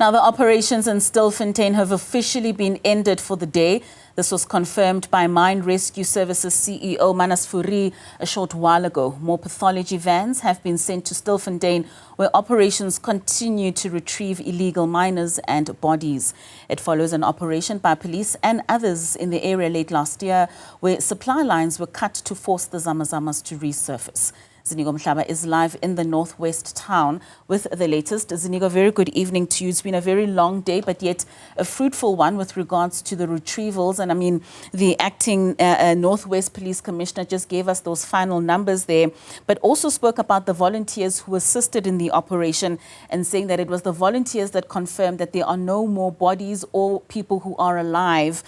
Now, the operations in Stilfontein have officially ended for the day. This was confirmed by Mine Rescue Services CEO Mannas Fourie a short while ago. More pathology vans have been sent to Stilfontein, where operations continue to retrieve illegal miners and bodies. It follows an operation by police and others in the area late last year, where supply lines were cut to force the zamas to resurface. Ziniko Mhlaba is live in the northwest town with the latest. Ziniko, very good evening to you. It's been a very long day, but yet a fruitful one with regards to the retrievals. And I mean, the acting Northwest Police Commissioner just gave us those final numbers there, but also spoke about the volunteers who assisted in the operation and saying that it was the volunteers that confirmed that there are no more bodies or people who are alive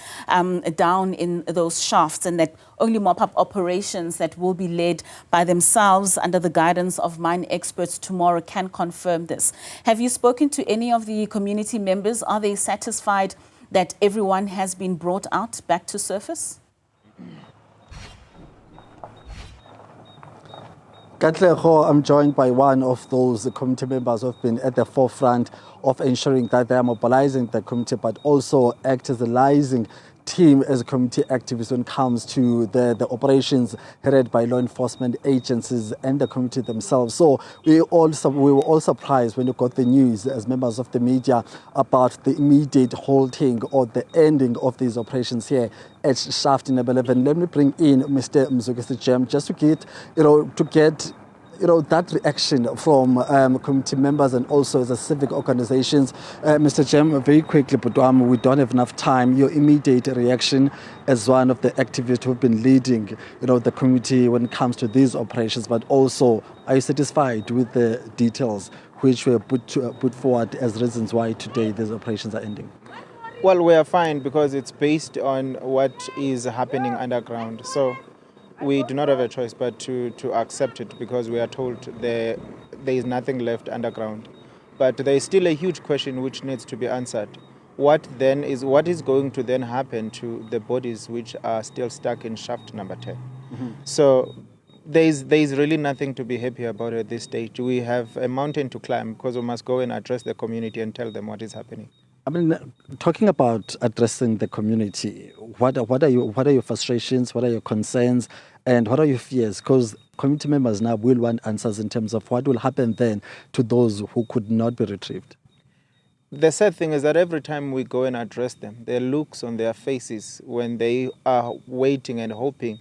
down in those shafts, and that only mop-up operations that will be led by themselves under the guidance of mine experts tomorrow can confirm this. Have you spoken to any of the community members? Are they satisfied that everyone has been brought out back to surface? Katlego, I'm joined by one of those community members who have been at the forefront of ensuring that they are mobilizing the community, but also act as a liaising team as a community activist when it comes to the operations headed by law enforcement agencies and the community themselves. So we were all surprised when we got the news as members of the media about the immediate halting or the ending of these operations here at Shaft in 11. Let me bring in Mr. Mzukisi Jem just to get that reaction from community members and also the civic organizations. Mr. Jem, very quickly, but we don't have enough time. Your immediate reaction as one of the activists who have been leading, the community when it comes to these operations, but also, are you satisfied with the details which were put forward as reasons why today these operations are ending? Well, we are fine because it's based on what is happening underground. So we do not have a choice but to accept it because we are told there is nothing left underground. But there is still a huge question which needs to be answered. What is going to then happen to the bodies which are still stuck in shaft number 10? Mm-hmm. So there is really nothing to be happy about at this stage. We have a mountain to climb because we must go and address the community and tell them what is happening. I mean, talking about addressing the community, what are your frustrations, what are your concerns, and what are your fears? Because community members now will want answers in terms of what will happen then to those who could not be retrieved. The sad thing is that every time we go and address them, their looks on their faces when they are waiting and hoping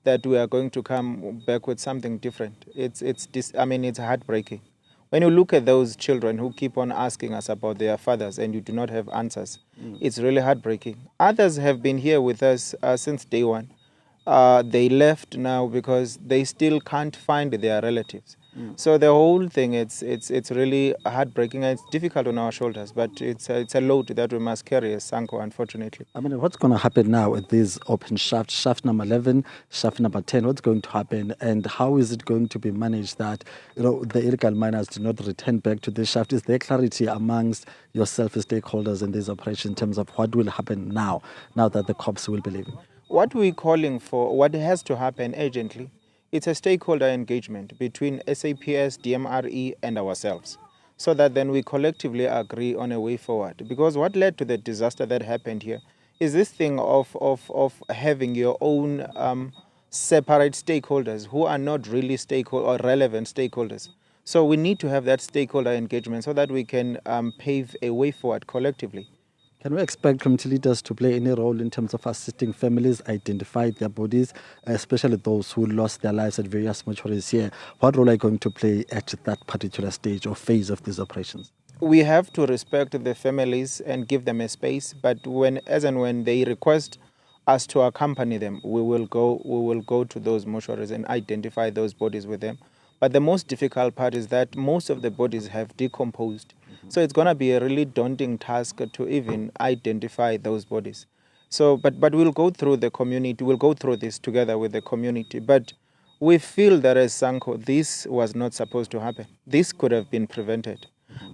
that we are going to come back with something different. It's heartbreaking. When you look at those children who keep on asking us about their fathers and you do not have answers, it's really heartbreaking. Others have been here with us since day one. They left now because they still can't find their relatives. So the whole thing, it's really heartbreaking and it's difficult on our shoulders, but it's a load that we must carry as Sanko, unfortunately. I mean, what's going to happen now at these open shafts, shaft number 11, shaft number 10? What's going to happen and how is it going to be managed that the illegal miners do not return back to the shaft? Is there clarity amongst yourself as stakeholders in this operation in terms of what will happen now that the cops will be leaving? What we're calling for, what has to happen urgently, it's a stakeholder engagement between SAPS, DMRE and ourselves, so that then we collectively agree on a way forward. Because what led to the disaster that happened here is this thing of having your own separate stakeholders who are not really relevant stakeholders. So we need to have that stakeholder engagement so that we can pave a way forward collectively. Can we expect community leaders to play any role in terms of assisting families identify their bodies, especially those who lost their lives at various mortuaries here? What role are you going to play at that particular stage or phase of these operations? We have to respect the families and give them a space, but as and when they request us to accompany them, we will go to those mortuaries and identify those bodies with them. But the most difficult part is that most of the bodies have decomposed. So it's going to be a really daunting task to even identify those bodies. So, but we'll go through the community, we'll go through this together with the community. But we feel that as Sanko, this was not supposed to happen. This could have been prevented.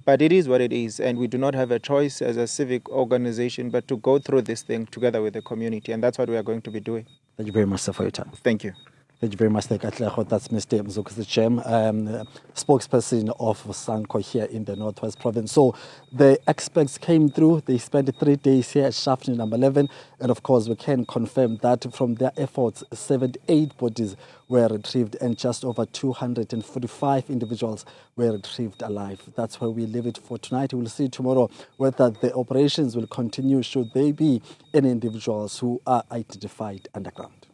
But it is what it is, and we do not have a choice as a civic organization but to go through this thing together with the community, and that's what we are going to be doing. Thank you very much, sir, for your time. Thank you. Thank you very much, Katlego. That's Mr. Mzukusi Chem, spokesperson of Sanko here in the Northwest Province. So the experts came through. They spent 3 days here at Shaftney number 11. And of course, we can confirm that from their efforts, 78 bodies were retrieved and just over 245 individuals were retrieved alive. That's where we leave it for tonight. We will see tomorrow whether the operations will continue should there be any individuals who are identified underground.